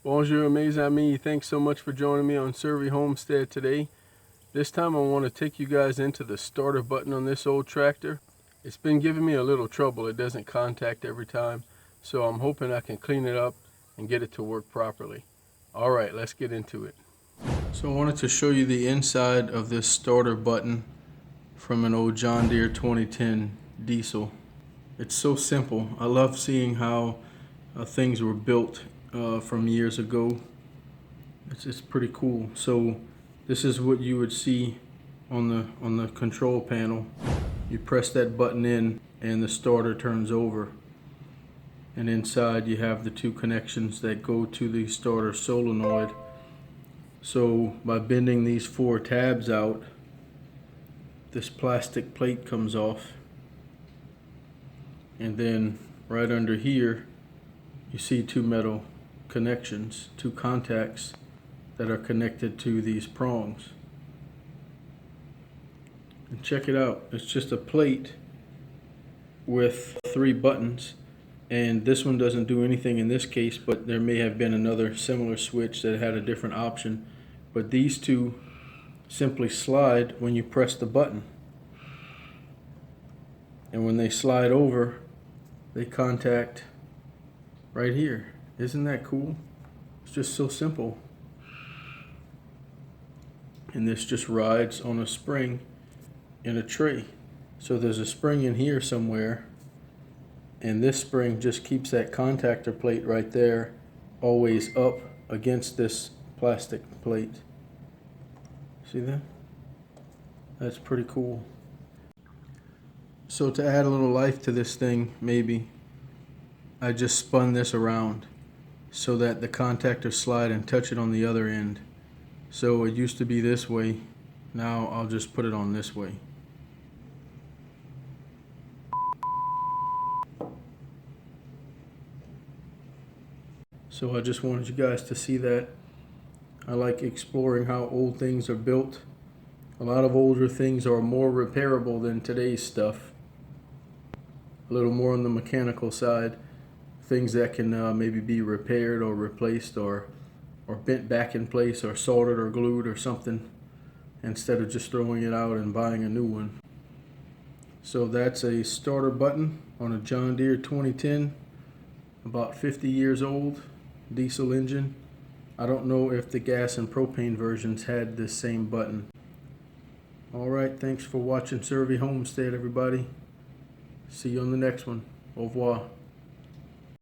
Bonjour, mes amis. Thanks so much for joining me on SERVi Homestead today. This time I want to take you guys into the starter button on this old tractor. It's been giving me a little trouble. It doesn't contact every time, so I'm hoping I can clean it up and get it to work properly. Alright, let's get into it. So I wanted to show you the inside of this starter button from an old John Deere 2010 diesel. It's so simple. I love seeing how things were built from years ago. It's pretty cool. So this is what you would see on the control panel. You press that button in and the starter turns over, and inside you have the two connections that go to the starter solenoid. So by bending these four tabs out, this plastic plate comes off, and then right under here you see two metal connections, two contacts that are connected to these prongs. And check it out, it's just a plate with three buttons, and this one doesn't do anything in this case, but there may have been another similar switch that had a different option. But these two simply slide when you press the button, and when they slide over, they contact right here. Isn't that cool? It's just so simple. And this just rides on a spring in a tray. So there's a spring in here somewhere, and this spring just keeps that contactor plate right there always up against this plastic plate. See that? That's pretty cool. So to add a little life to this thing, maybe I just spun this around so that the contactors slide and touch it on the other end. So it used to be this way, now I'll just put it on this way. So I just wanted you guys to see that. I like exploring how old things are built. A lot of older things are more repairable than today's stuff. A little more on the mechanical side. Things that can maybe be repaired or replaced or bent back in place or soldered or glued or something, instead of just throwing it out and buying a new one. So that's a starter button on a John Deere 2010, about 50 years old, diesel engine. I don't know if the gas and propane versions had this same button. Alright, thanks for watching SERVi Homestead, everybody. See you on the next one. Au revoir.